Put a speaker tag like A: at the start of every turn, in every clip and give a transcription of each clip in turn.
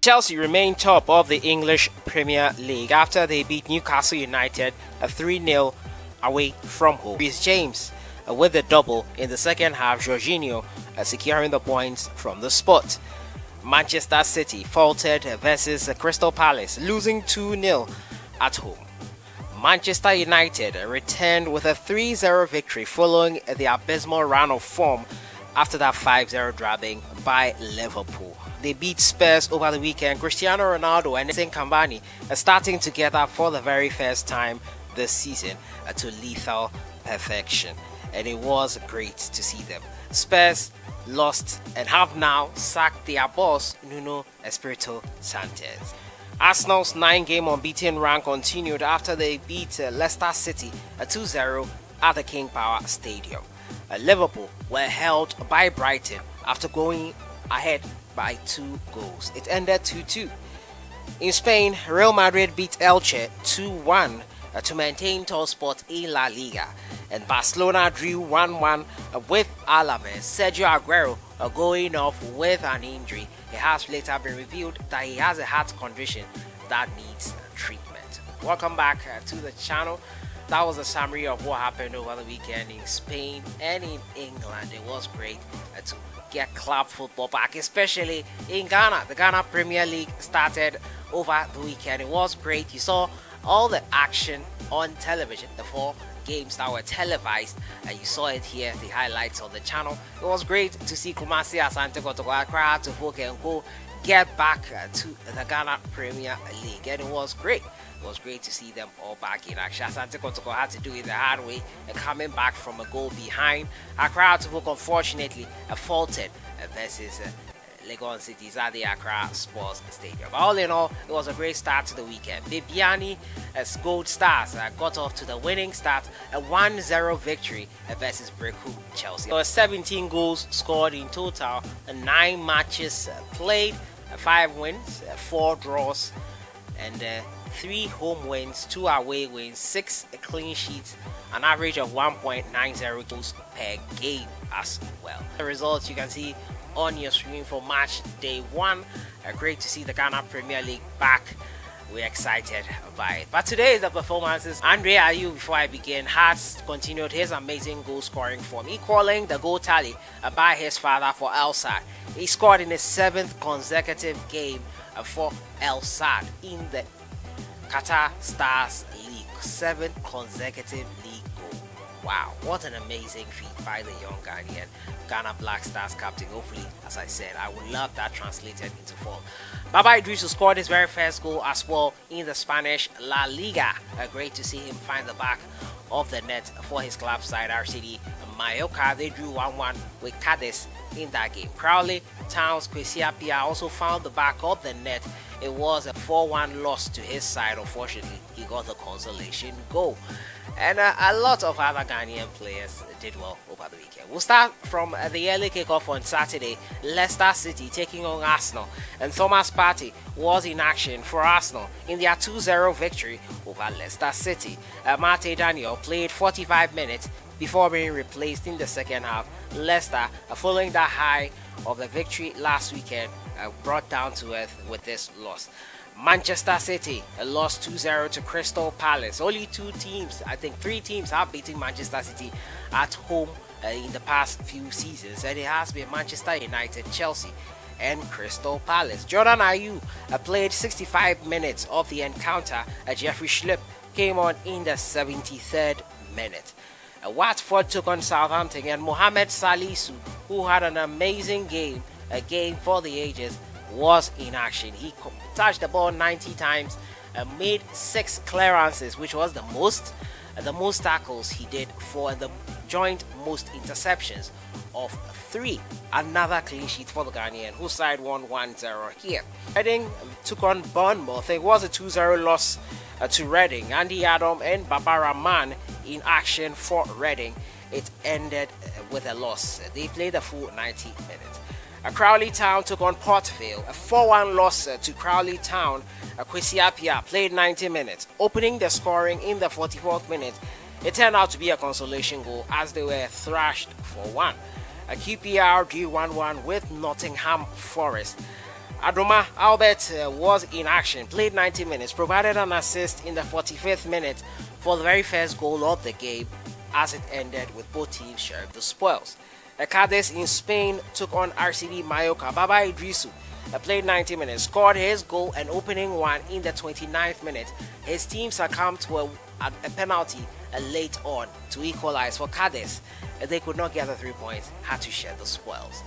A: Chelsea remain top of the English Premier League after they beat Newcastle United 3-0 away from home. Reece James with the double in the second half, Jorginho securing the points from the spot. Manchester City faltered versus Crystal Palace, losing 2-0 at home. Manchester United returned with a 3-0 victory following the abysmal run of form after that 5-0 drubbing by Liverpool. They beat Spurs over the weekend. Cristiano Ronaldo and Edinson Cavani are starting together for the very first time this season to lethal perfection, and it was great to see them. Spurs lost and have now sacked their boss Nuno Espirito Santos. Arsenal's 9-game unbeaten run continued after they beat Leicester City 2-0 at the King Power Stadium. Liverpool were held by Brighton after going ahead by 2 goals. It ended 2-2. In Spain, Real Madrid beat Elche 2-1 to maintain top spot in La Liga, and Barcelona drew 1-1 with Alaves. Sergio Aguero going off with an injury. It has later been revealed that he has a heart condition that needs treatment. Welcome back to the channel. That was a summary of what happened over the weekend in Spain and in England. It was great to get club football back, especially in Ghana. The Ghana Premier League started over the weekend. It was great. You saw all the action on television, the 4 games that were televised, and you saw it here, the highlights on the channel. It was great to see Kumasi, Asante Kotoko, Accra to Hoke and go get back to the Ghana Premier League, and it was great. It was great to see them all back in action. Asante Kotoko had to do it the hard way and coming back from a goal behind. Accra to Hoke unfortunately faltered versus Legon City's at the Accra Sports Stadium. But all in all, it was a great start to the weekend. Bibiani as Gold Stars got off to the winning start, a 1-0 victory versus Breku Chelsea. There were 17 goals scored in total, 9 matches played, 5 wins, 4 draws, and 3 home wins, 2 away wins, 6 clean sheets, an average of 1.90 goals per game as well. The results you can see on your screen for match day 1. Great to see the Ghana Premier League back. We're excited by it. But today the performances. Ayew, before I begin, has continued his amazing goal scoring form, equaling the goal tally by his father for El Sadd. He scored in his 7th consecutive game for El Sadd in the Qatar Stars League. 7th consecutive league goal. Wow, what an amazing feat by the young Ghanaian, Ghana Black Stars captain. Hopefully, as I said, I would love that translated into form. Baba Iddrisu scored his very first goal as well in the Spanish La Liga. Great to see him find the back of the net for his club side, RCD Mallorca. They drew 1-1 with Cadiz in that game. Crowley Town's Kwesi Appiah also found the back of the net. It was a 4-1 loss to his side. Unfortunately, he got the consolation goal. And a lot of other Ghanaian players did well over the weekend. We'll start from the early kickoff on Saturday. Leicester City taking on Arsenal, and Thomas Partey was in action for Arsenal in their 2-0 victory over Leicester City. Mate Daniel played 45 minutes before being replaced in the second half. Leicester, following the high of the victory last weekend, brought down to earth with this loss. Manchester City lost 2-0 to Crystal Palace. Only 2 teams, I think 3 teams have beaten Manchester City at home in the past few seasons, and it has been Manchester United, Chelsea and Crystal Palace. Jordan Ayew played 65 minutes of the encounter. Jeffrey Schlupp came on in the 73rd minute. Watford took on Southampton, and Mohamed Salisu, who had an amazing game, a game for the ages, was in action. He touched the ball 90 times, made 6 clearances, which was the most tackles he did for the joint most interceptions of 3. Another clean sheet for the Ghanaian, whose side won 1-0 here. Reading took on Bournemouth. It was a 2-0 loss to Reading. Andy Adam and Baba Rahman in action for Reading. It ended with a loss. They played a full 90 minutes. Crowley Town took on Port Vale, a 4-1 loss to Crowley Town. Kwesi Appiah played 90 minutes, opening the scoring in the 44th minute. It turned out to be a consolation goal as they were thrashed for 1. QPR drew 1-1 with Nottingham Forest. Adoma Albert was in action, played 90 minutes, provided an assist in the 45th minute for the very first goal of the game as it ended with both teams sharing the spoils. Cadiz in Spain took on RCD Mallorca. Baba Iddrisu played 90 minutes, scored his goal and opening one in the 29th minute. His team succumbed to a penalty late on to equalize for Cadiz. They could not get the 3 points, had to share the spoils.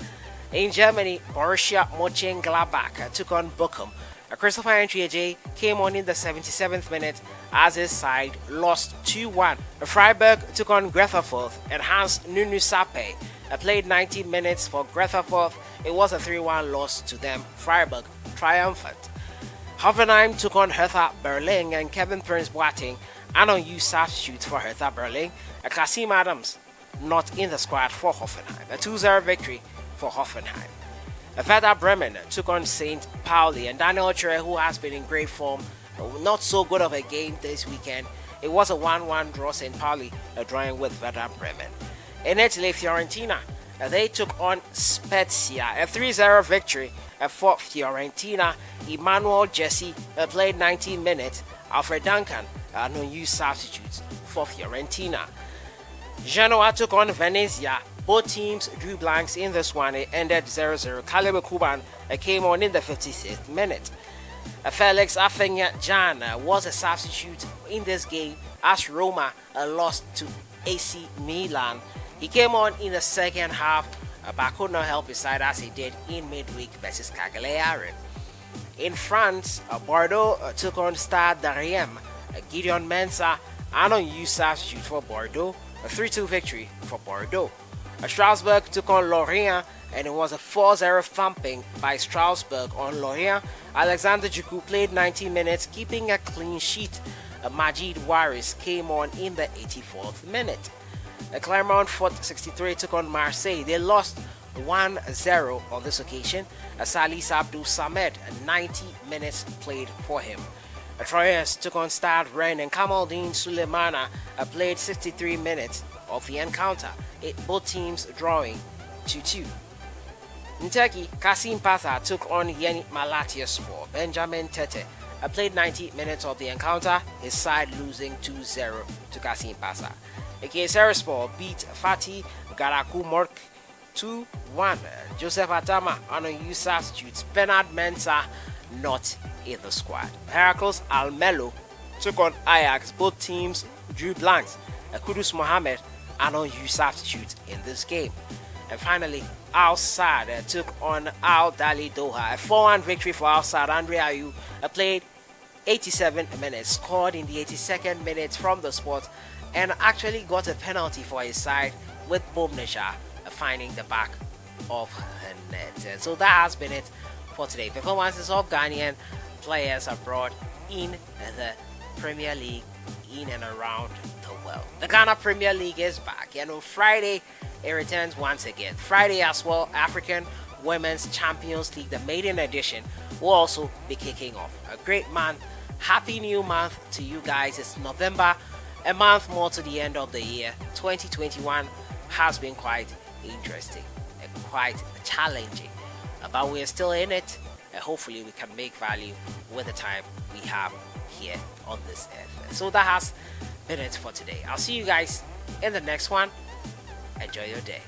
A: In Germany, Borussia Mönchengladbach took on Bochum. Christopher Ntreaje came on in the 77th minute as his side lost 2-1. Freiburg took on Greuther and Hans Nunusape played 90 minutes for Greuther. It was a 3-1 loss to them. Freiburg triumphant. Hoffenheim took on Hertha Berlin and Kevin Prince Boateng, an unused substitute for Hertha Berlin. Kasim Adams not in the squad for Hoffenheim. A 2-0 victory for Hoffenheim. Werder Bremen took on St. Pauli and Daniel Chere, who has been in great form. Not so good of a game this weekend. It was a 1-1 draw. St. Pauli drawing with Werder Bremen. In Italy, Fiorentina they took on Spezia. A 3-0 victory for Fiorentina. Emmanuel Jesse played 90 minutes. Alfred Duncan, no use substitutes for Fiorentina. Genoa took on Venezia. Both teams drew blanks in this one. It ended 0-0. Caleb Kuban came on in the 56th minute. Felix Afenyan was a substitute in this game as Roma lost to AC Milan. He came on in the second half, but could not help his side as he did in midweek versus Cagliari. In France, Bordeaux took on Stade Rennes. Gideon Mensah, an unused substitute for Bordeaux, a 3-2 victory for Bordeaux. Strasbourg took on Lorient, and it was a 4-0 thumping by Strasbourg on Lorient. Alexander Djiku played 90 minutes, keeping a clean sheet. Majid Waris came on in the 84th minute. Clermont-Foot 63 took on Marseille. They lost 1-0 on this occasion. Salis Abdul Samed, 90 minutes played for him. Troyes took on Stade Rennes and Kamaldeen Sulemana played 63 minutes of the encounter. Both teams drawing 2-2. In Turkey, Kasim Pasa took on Yeni Malatyaspor. Benjamin Tete played 90 minutes of the encounter, his side losing 2-0 to Kasim Pasa. Kayserispor beat Fatih Karakumork 2-1. Joseph Atama on unused substitutes. Bernard Mensah not in the squad. Heracles Almelo took on Ajax. Both teams drew blanks. Kudus Mohammed an unused substitute in this game. And finally, Al Sadd took on Al Dali Doha. A 4-1 victory for Al Sadd. Andre Ayew played 87 minutes, scored in the 82nd minute from the spot, and actually got a penalty for his side with Bobnesha finding the back of her net. And so that has been it for today. Performances of Ghanaian players abroad in the Premier League in and around the world. The Ghana Premier League is back, and on Friday it returns once again. Friday as well, African Women's Champions League, the maiden edition, will also be kicking off. A great month. Happy new month to you guys. It's November, a month more to the end of the year. 2021 has been quite interesting and quite challenging, but we're still in it, and hopefully we can make value with the time we have here on this earth. So that has been it for today. I'll see you guys in the next one. Enjoy your day.